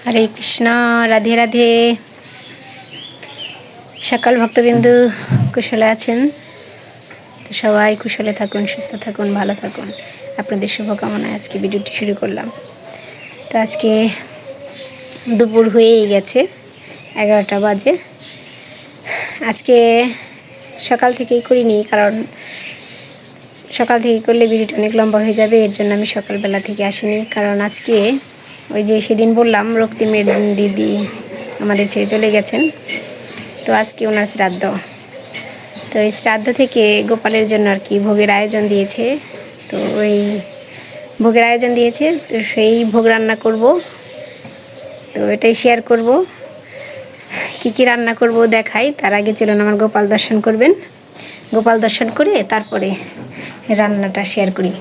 হরে কৃষ্ণ, রাধে রাধে। সকাল ভক্তবিন্দু কুশলে আছেন তো? সবাই কুশলে থাকুন, সুস্থ থাকুন, ভালো থাকুন, আপনাদের শুভকামনায় আজকে ভিডিওটি শুরু করলাম। তো আজকে দুপুর হয়েই গেছে, 11টা বাজে। আজকে সকাল থেকেই করিনি, কারণ সকাল থেকে করলে ভিডিওটা অনেক লম্বা হয়ে যাবে। এর জন্য আমি সকালবেলা থেকে আসিনি, কারণ আজকে ওই যে সেদিন বললাম রক্তিমের দিদি আমাদের ছেড়ে চলে গেছেন, তো আজকে ওনার শ্রাদ্ধ। তো এই শ্রাদ্ধ থেকে গোপালের জন্য আর কি ভোগের আয়োজন দিয়েছে। তো ওই ভোগের আয়োজন দিয়েছে, তো সেই ভোগ রান্না করব। তো এটাই শেয়ার করব, কি কি রান্না করব দেখাই। তার আগে চলুন আমার গোপাল দর্শন করবেন। গোপাল দর্শন করে তারপরে রান্নাটা শেয়ার করি।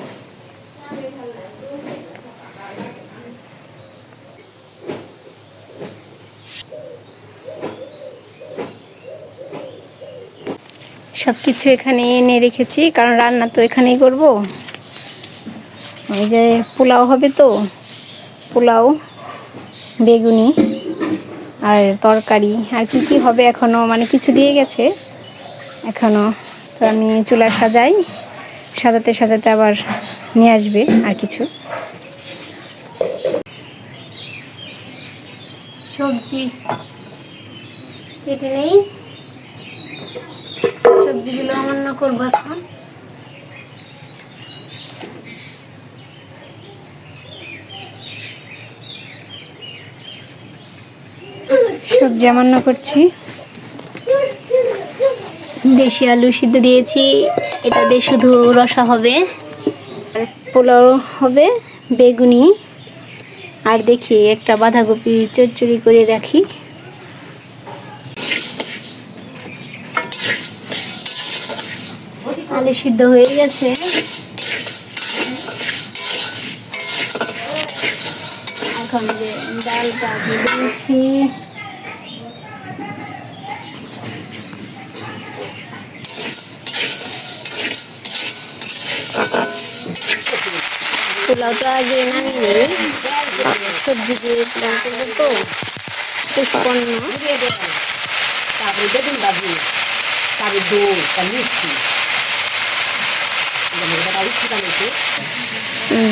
সব কিছু এখানে এনে রেখেছি, কারণ রান্না তো এখানেই করব। ওই যে পোলাও হবে, তো পোলাও, বেগুনি আর তরকারি আর কি কি হবে এখনও, মানে কিছু দিয়ে গেছে এখনও। তো আমি চুলা সাজাই, সাজাতে সাজাতে আবার নিয়ে আসবে আর কিছু সবজি কেটে নেই। সবজিগুলো রান্না করবো এখন। সবজি রান্না করছি, দেশি আলু সিদ্ধ দিয়েছি, এটা দিয়ে শুধু রসা হবে, আর পোলাও হবে, বেগুনি, আর দেখি একটা বাঁধাকপি চচ্চড়ি করে রাখি। আলু সিদ্ধ হয়ে গেছে, এখন যে ডালটা দিয়ে দিয়েছি। পোলাওটা আগে নামিয়ে সবজি দিয়ে প্ল্যান করবো, তো পুষ্পন্ন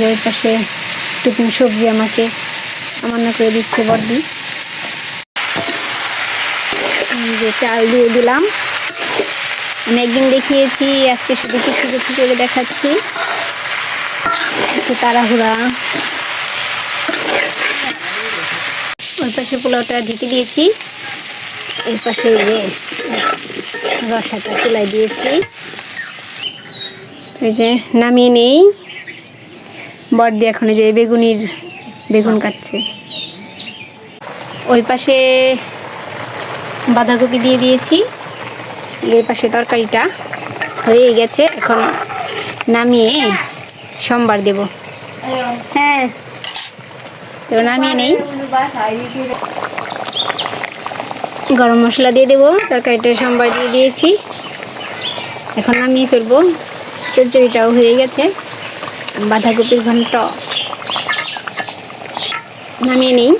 ওই পাশে টুকনো সবজি আমাকে রান্না করে দিচ্ছে বড়দি। যে চাল দিয়ে দিলাম, আমি একদিন দেখিয়েছি, আজকে শুধু কিছু কিছু করে দেখাচ্ছি, একটু তাড়াহুড়া। ওই পাশে পোলাওটা ঢেকে দিয়েছি, এই পাশে যে রসাটা চুলাই দিয়েছি। এই যে নামিয়ে নেই, বড়দি এখন যে বেগুন কাটছে। ওই পাশে বাঁধাকপি দিয়ে দিয়েছি, এই পাশে তরকারিটা হয়ে গেছে, এখন নামিয়ে সোমবার দেব। হ্যাঁ, তো নামিয়ে নেই, গরম মশলা দিয়ে দেবো। তরকারিটা সোমবার দিয়ে দিয়েছি, এখন নামিয়ে ফেলবো। চচ্চড়িটাও হয়ে গেছে, বাঁধাকপির ঘন্ট নামিয়ে নেই।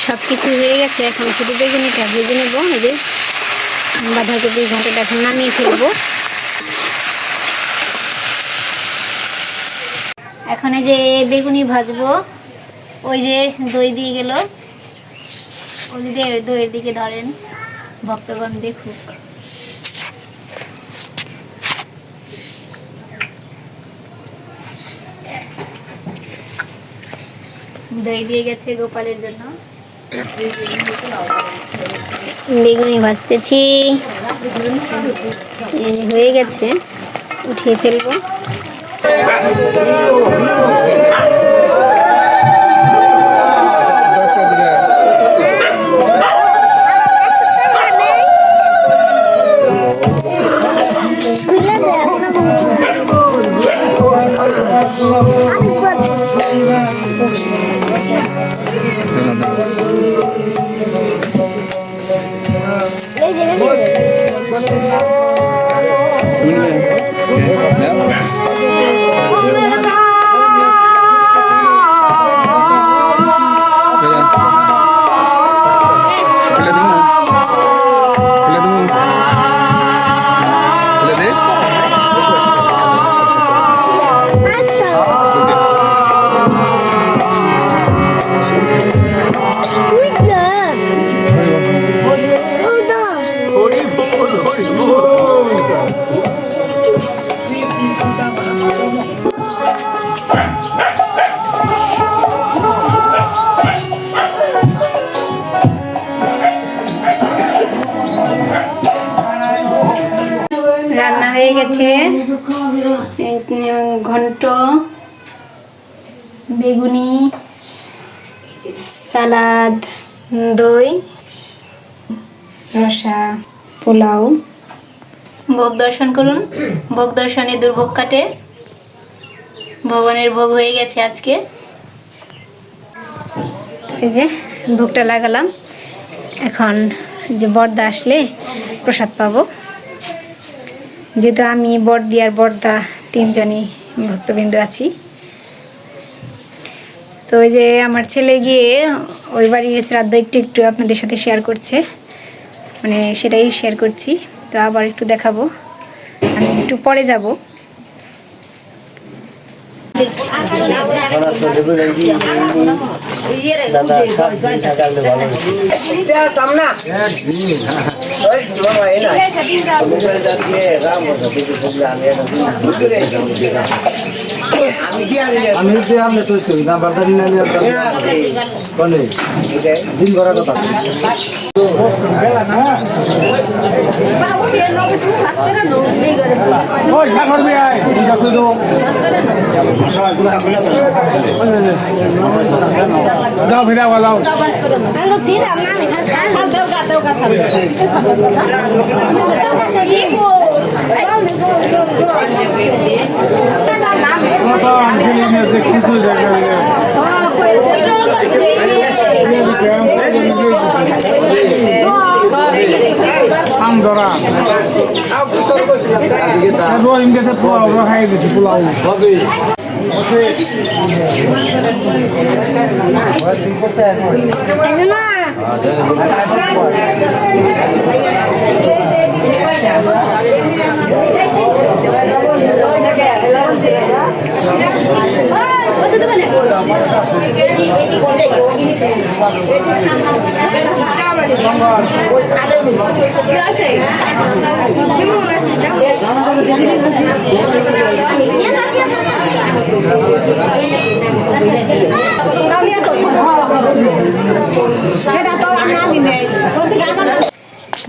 সব কিছু হয়ে গেছে, এখন শুধু বেগুনিটা ভেজে নেবো। এই যে বাঁধাকপির ঘন্টটা এখন নামিয়ে ফেলবো। এখন এই যে বেগুনি ভাজবো। ওই যে দই দিয়ে গেল, ওই যে দইয়ের দিকে ধরেন, ভক্তগণ দেখুক। দই দিয়ে গেছে গোপালের জন্য। বেগুনি ভাজতেছি, হয়ে গেছে, উঠিয়ে ফেলবো। গেছে ঘন্ট, বেগুনি, সালাদ, দই, রসা, পোলাও। ভোগ দর্শন করুন। ভোগ দর্শনে দুর্ভোগ কাটে। ভগবানের ভোগ হয়ে গেছে আজকে। এই যে ভোগটা লাগালাম। এখন যে বর্দা আসলে প্রসাদ পাবো। যেহেতু আমি বর্দি আর বর্দা তিনজনই ভক্তবৃন্দ আছি, তো ওই যে আমার ছেলে গিয়ে ওই বাড়ির শ্রাদ্ধ একটু একটু আপনাদের সাথে শেয়ার করছে, মানে সেটাই শেয়ার করছি। তো আবার একটু দেখাবো, আমি একটু পরে যাব। দাও ফিরা বলাও কিছু জায়গায় আম ধরা রহিম গেছে পোলাও খাই দিচ্ছে পোলাও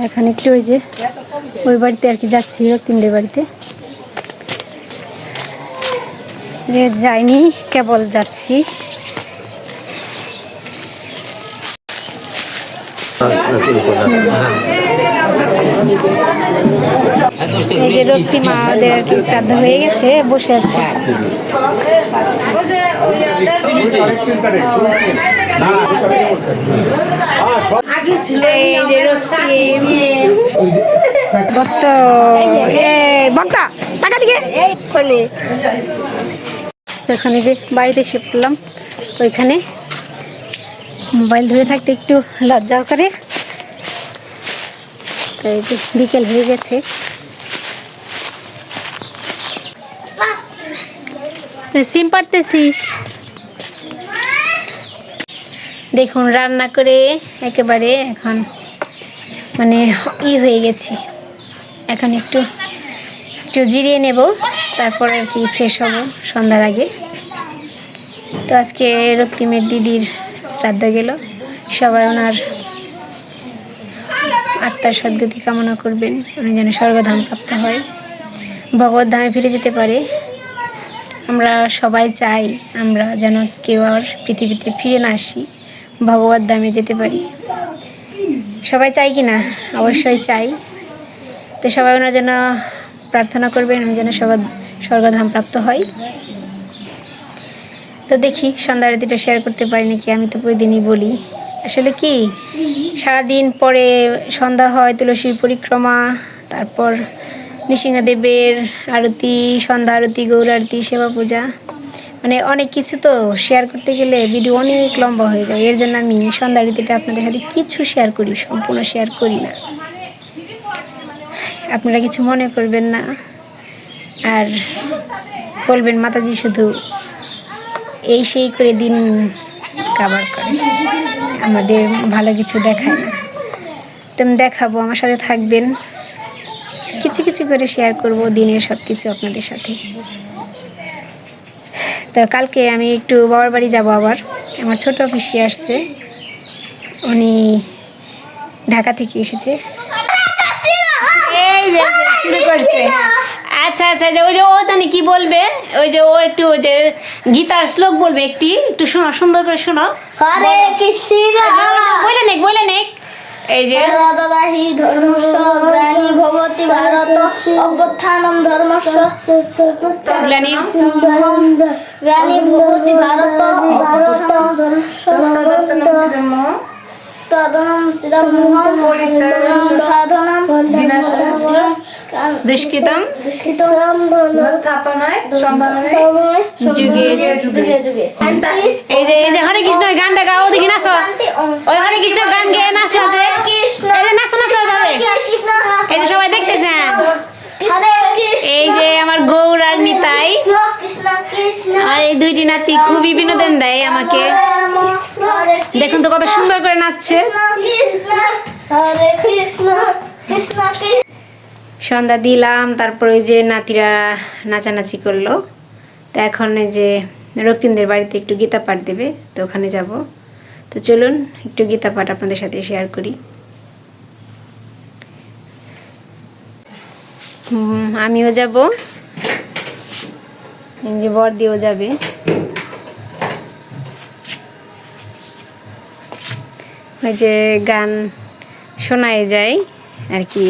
এখন একটু ওই যে ওই বাড়িতে আর কি যাচ্ছি, রক্তিমদের বাড়িতে যাইনি, কেবল যাচ্ছি। এই যে রক্তিমা ওদের আর কি শ্রাদ্ধ হয়ে গেছে, বসে আছে। ওখানে যে বাড়িতে এসে পড়লাম, ওইখানে মোবাইল ধরে থাকতে একটু লজ্জাও করে। তো এই যে বিকেল হয়ে গেছে, সিম পাড়তেছিস? দেখুন রান্না করে একেবারে এখন মানে হয়ে গেছি। এখন একটু জিরিয়ে নেব, তারপর আর কি ফ্রেশ হব সন্ধ্যার আগে। তো আজকে রক্তিমের দিদির শ্রাদ্ধ গেল, সবাই ওনার আত্মার সদ্গতি কামনা করবেন, উনি যেন স্বর্গধাম প্রাপ্ত হয়, ভগবত ধামে ফিরে যেতে পারে। আমরা সবাই চাই আমরা যেন কেউ আর পৃথিবীতে ফিরে না আসি, ভগবত ধামে যেতে পারি। সবাই চাই কি না? অবশ্যই চাই। তো সবাই ওনার জন্য প্রার্থনা করবেন, উনি যেন স্বর্গধাম প্রাপ্ত হয়। তো দেখি সন্ধ্যা আরতিটা শেয়ার করতে পারি নাকি। আমি তো প্রতিদিনই বলি, আসলে কি সারাদিন পরে সন্ধ্যা হয়, তুলসীর পরিক্রমা, তারপর নৃসিংহদেবের আরতি, সন্ধ্যা আরতি, গৌর আরতি, সেবা পূজা, মানে অনেক কিছু। তো শেয়ার করতে গেলে ভিডিও অনেক লম্বা হয়ে যায়। এর জন্য আমি সন্ধ্যা আরতিটা আপনাদের সাথে কিছু শেয়ার করি, সম্পূর্ণ শেয়ার করি না। আপনারা কিছু মনে করবেন না, আর বলবেন মাতাজি শুধু এই সেই করে দিন কাবার করে, আমাদের ভালো কিছু দেখায় না। তো আমি দেখাবো, আমার সাথে থাকবেন, কিছু কিছু করে শেয়ার করব দিনের সব কিছু আপনাদের সাথে। তো কালকে আমি একটু বাবার বাড়ি যাব আবার। আমার ছোট পিসি আসছে, উনি ঢাকা থেকে এসেছে। এই শুরু করছে, আচ্ছা আচ্ছা, যে ওই যে ও জানি কি বলবে, ওই যে ও একটু ওই যে গীতার শ্লোক বলবে, একটু শোনো, সুন্দর করে শোনো। হরে কৃষ্ণ বলে নেক এই যে দদাহি ধর্মস্য গ্লানি ভবতি ভারত অভ্যুত্থানম ধর্মস্য গ্লানি গ্লানি ভবতি ভারত অভ্যুত্থানম ধর্মস্য তদনম চিরমোহম সাধনম দুষ্কৃতম দুষ্কৃতম স্থাপনায় সম্ভাবনায় যুগে যুগে যুগে এই যে হরে কৃষ্ণ গানটা গাও, দেখি নাচো, ওই হরে কৃষ্ণ গান গেয়ে নাচো যে, কৃষ্ণ এই যে নাচো ভাবে, কৃষ্ণ এই যে সবাই দেখতেছেন, হরে কৃষ্ণ এই যে আমার গৌরার নিতাই কৃষ্ণ কৃষ্ণ আর এই দুইটি নাতি খুবই বিনোদন দেয় আমাকে। দেখুন তো কত সুন্দর করে নাচছে। কৃষ্ণ হরে কৃষ্ণ কৃষ্ণ কৃষ্ণ সন্ধ্যা দিলাম, তারপর ওই যে নাতিরা নাচানাচি করলো। তো এখন এই যে রক্তিমদের বাড়িতে একটু গীতা পাঠ দেবে, তো ওখানে যাব। তো চলুন একটু গীতা পাঠ আপনাদের সাথে শেয়ার করি। আমিও যাব, এই যে বড়দিও যাবে। ওই যে গান শোনায় যায় আর কি।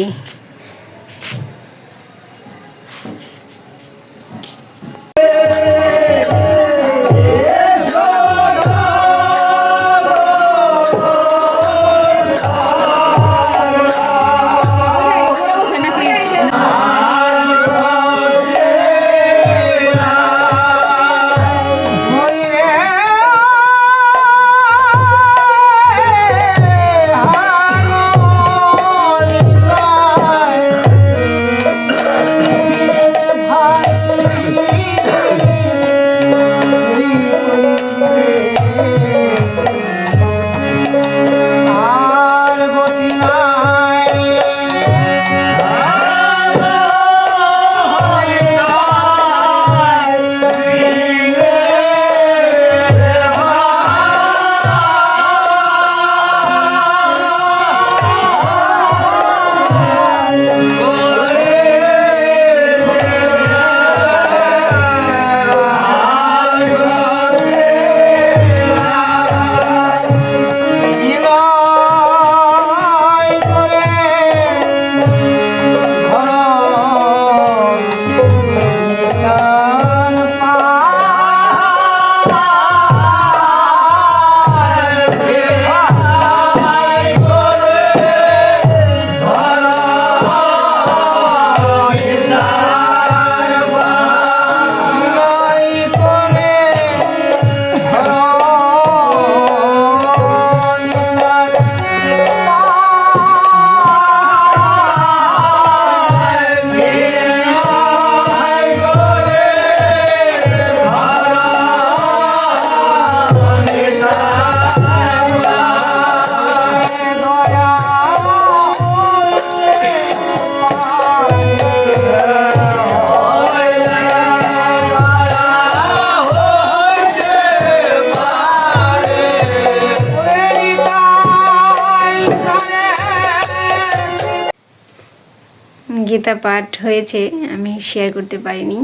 গীতা পাঠ হয়েছে, আমি শেয়ার করতে পারিনি।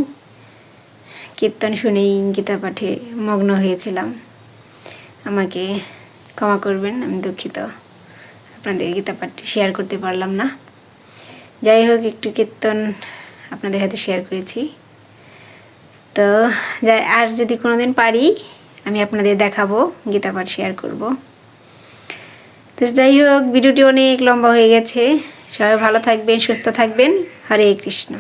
কীর্তন শুনেই গীতা পাঠে মগ্ন হয়েছিলাম, আমাকে ক্ষমা করবেন, আমি দুঃখিত আপনাদের গীতা পাঠটি শেয়ার করতে পারলাম না। যাই হোক, একটু কীর্তন আপনাদের সাথে শেয়ার করেছি। তো আর যদি কোনোদিন পারি আমি আপনাদের দেখাবো, গীতা পাঠ শেয়ার করব। তো যাই হোক, ভিডিওটি অনেক লম্বা হয়ে গেছে। সবাই ভালো থাকবেন, সুস্থ থাকবেন। হরে কৃষ্ণ।